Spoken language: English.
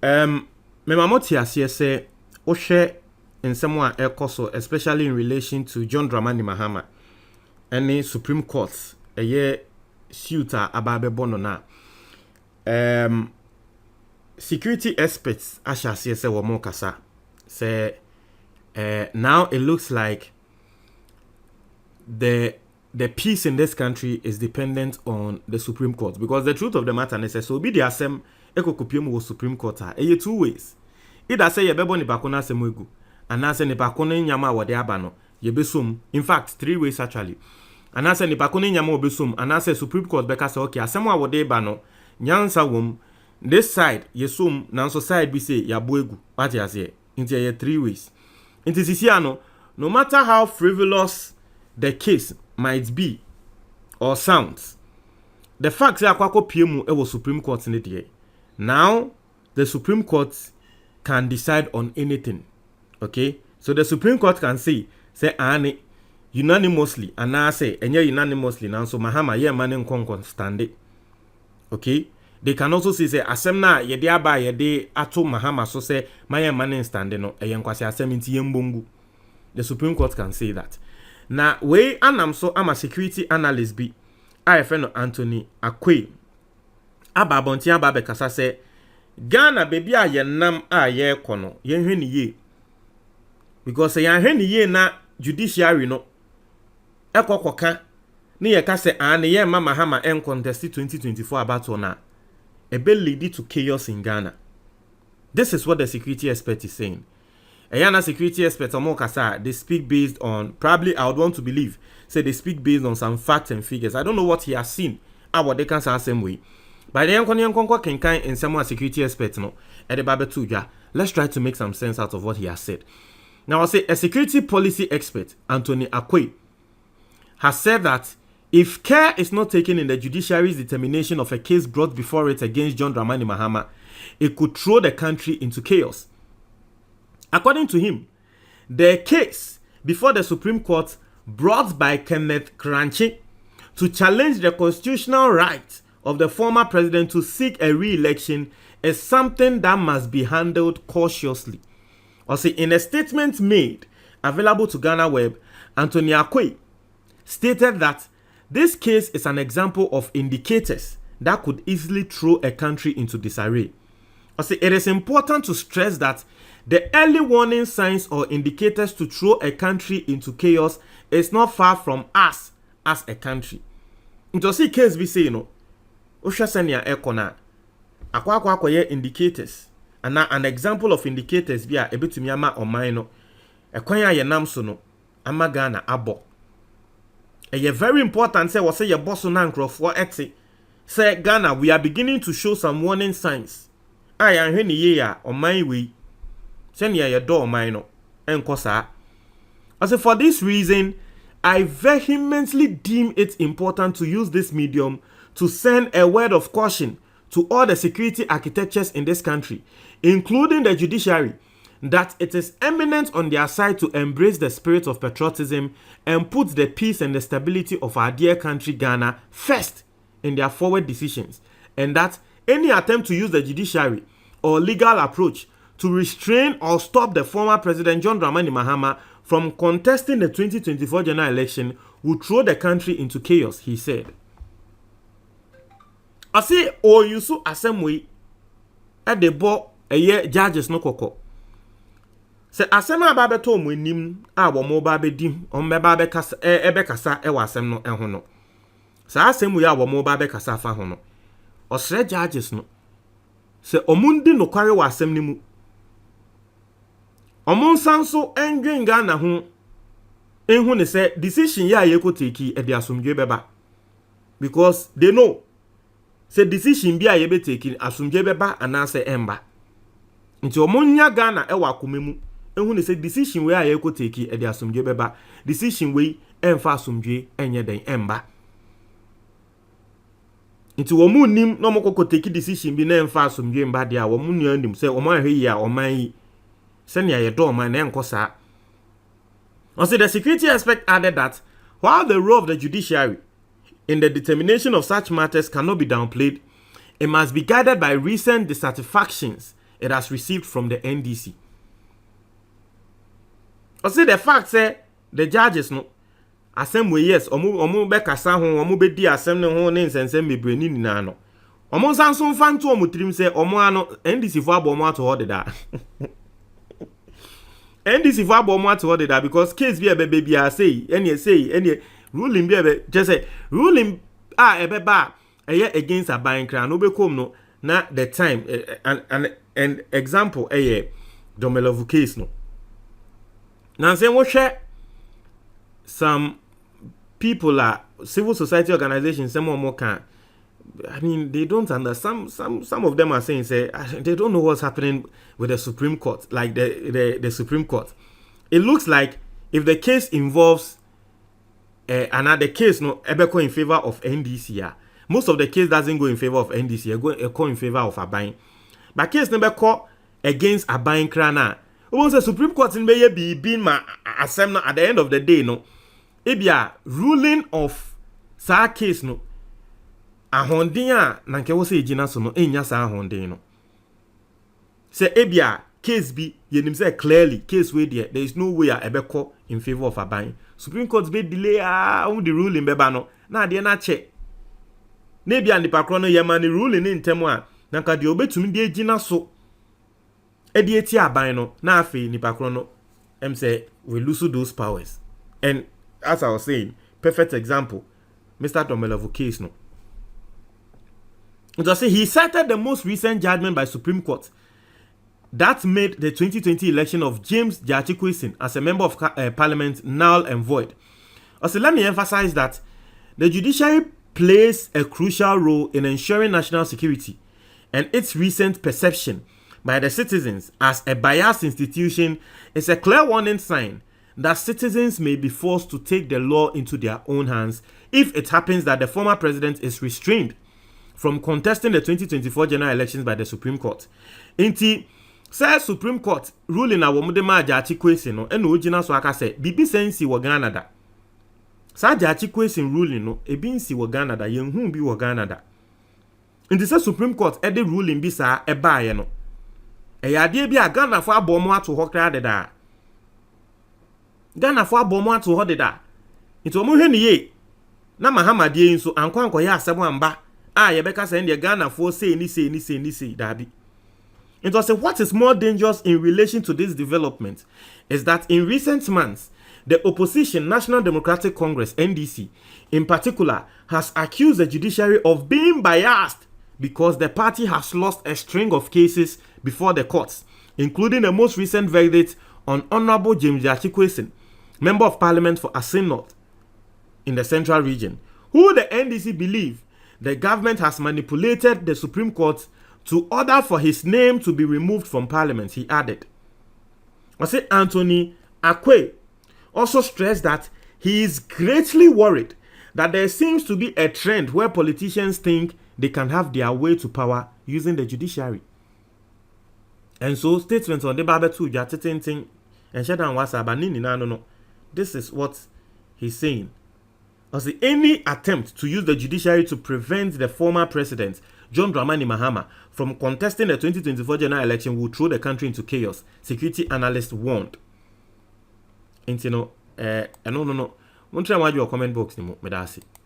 Me mamoti asiye se ohwe nsɛm a ɛkɔ so, especially in relation to John Dramani Mahama and the Supreme Court ɛyɛ suit a ababɛbɔ no na security experts ahyɛ aseɛ sɛ wɔn kasa sɛ now it looks like the peace in this country is dependent on the Supreme Court, because the truth of the matter is so be the asem ekokopiem wo Supreme Court a two ways. Either say yebebo ni bako na asem egu anase ni bako no nyama wode aba no yebesom. In fact, three ways actually. Anase ni bako no nyama obesom, anase Supreme Court beka say okay asem a wode aba no nyansa wom, this side yesom na so side bi say yabo egu. What you say? Into ye three ways. Into sisi ano, no matter how frivolous the case might be or sounds, the fact that akwako PM was Supreme Court in the day. Now the Supreme Court can decide on anything. Okay, so the Supreme Court can say ane unanimously, and I say unanimously now. So Mahama ye manen kon stand it. Okay, they can also say asem na ye de aba ye de ato Mahama so say my manen stand no e yenkwase asem nti yembongu. The Supreme Court can say that. Now we anam so am a security analyst bi a friend Anthony Akwe ababonti ababe kasa say Ghana baby a yenam a ye kono yenhwe ni ye, because yenhwe ni ye na judiciary no ekokoka ni ye ka say an ye ma Mahama en contest 2024 about na e be lead to chaos in Ghana. This is what the security expert is saying. Ayana security experts omo kasa, they speak based on, probably I would want to believe, say they speak based on some facts and figures. I don't know what he has seen what they can say same way. But the yankon kenkan in some security experts no at the babe tuja. Let's try to make some sense out of what he has said. Now I'll say a security policy expert, Anthony Akwe, has said that if care is not taken in the judiciary's determination of a case brought before it against John Dramani Mahama, it could throw the country into chaos. According to him, the case before the Supreme Court brought by Kenneth Kranchi to challenge the constitutional right of the former president to seek a re-election is something that must be handled cautiously. Also, in a statement made available to Ghana Web, Anthony Akwe stated that this case is an example of indicators that could easily throw a country into disarray. Also, it is important to stress that the early warning signs or indicators to throw a country into chaos is not far from us as a country. Into see case we say, you know, Oshasania Ekona, akwa indicators, and an example of indicators be a bit to miyama or mino, a kwanya yenamsono, amagana abo. A very important say was say your boss on ankro for eti. Say Ghana, we are beginning to show some warning signs. I am henny ye on my way. Send your door minor and cosa. As for this reason, I vehemently deem it important to use this medium to send a word of caution to all the security architectures in this country, including the judiciary, that it is eminent on their side to embrace the spirit of patriotism and put the peace and the stability of our dear country Ghana first in their forward decisions, and that any attempt to use the judiciary or legal approach to restrain or stop the former President John Dramani Mahama from contesting the 2024 general election would throw the country into chaos, he said. I say, oh, you so assembly at the board a year judges no koko. Say, Asema Babe told me nim, our mobile dim, on my babe cassa, ebekasa, ewasem no ehono. Say, Asem our mobile cassa fahono. Or say, judges no. Say, Omundi no carry wasem nimu. Omon sanso engwen Ghana ho enhu ne say decision ya ye ko take e de asomdwe beba, because they know say decision bi a ye be take asomdwe beba anase emba nti omon nya Ghana e wa komemu enhu ne say decision we a ye ko take e de asomdwe beba, decision we emfa asomdwe enye den emba nti wo mu nim no mokoko take decision bi na emfa asomdwe emba de a wo mu nua nim say omon ahwe yi a oman yi senya ye do man enkosa. Also, the security expert added that while the role of the judiciary in the determination of such matters cannot be downplayed, it must be guided by recent dissatisfactions it has received from the NDC. I say the fact say the judges no asem we yes omo be kasa ho omo be di asem ne ho ne nsensem bebreni nina no omo sanso fa nto omo tirim say omo ano NDC fo abo omo ato hodeda NDC fo abo omo ato hodeda because case bi ebe bia say any ruling bi ebe just say ruling ebe ba eye against aban kra no be kom no na the time and example Domelovu case no now say what share some people are civil society organizations, some more can. I mean, they don't understand. Some of them are saying say they don't know what's happening with the Supreme Court, like the Supreme Court. It looks like if the case involves another case, no, go in favor of NDC. Most of the case doesn't go in favor of NDC. Go in favor of Abain. But case number call against Abain Krana. Once the Supreme Court in be being my assembly at the end of the day, no. Ebia ruling of sa case no ahonden a na nke wo se ejina so no enya sa ahonden no se ebia case bi yenim say clearly case wey there is no way a ebeko in favor of Aban. Supreme Court be delay the ruling beba no na de na che na ebia nipa kro no yema ni ruling ni ntemu a na nka de obetumi de ejina so e de eti Aban no na afi nipa kro no say we lose those powers. And as I was saying, perfect example, Mr. Domelovu case no. Just say he cited the most recent judgment by Supreme Court that made the 2020 election of James Gyakye as a member of Parliament null and void. Also, let me emphasize that the judiciary plays a crucial role in ensuring national security, and its recent perception by the citizens as a biased institution is a clear warning sign that citizens may be forced to take the law into their own hands if it happens that the former president is restrained from contesting the 2024 general elections by the Supreme Court. Inti, say Supreme Court ruling na womude ma Gyakye Kwesi no ena ogina so aka say bibi sensi wo Ghana da. Sa Gyakye Kwesi ruling no ebi nsi wo Ghana da yenhu bi wo Ghana da. Inti say Supreme Court e de ruling bi sa e baaye no. E yade bi a Ghana fo abomo ato ho kra de da. Ghana fo abomo ato ho de da. Inti omo hwe ne ye na Mahama die nso ankwanko ya asem amba yebeka say the Ghana fo say ni dabi. It was what is more dangerous in relation to this development is that in recent months, the opposition National Democratic Congress, NDC, in particular, has accused the judiciary of being biased because the party has lost a string of cases before the courts, including the most recent verdict on Honorable James Gyakye Kwesi, Member of Parliament for Asin North in the Central Region, who the NDC believe the government has manipulated the Supreme Court to order for his name to be removed from Parliament, he added. Anthony Akwe also stressed that he is greatly worried that there seems to be a trend where politicians think they can have their way to power using the judiciary. And so statements on the Babetu Jatitinting and Shadan Wasaba Nini no. This is what he's saying. Any attempt to use the judiciary to prevent the former president, John Dramani Mahama, from contesting the 2024 general election will throw the country into chaos, security analysts warned. And no. Won't try to comment box ni mo medasi.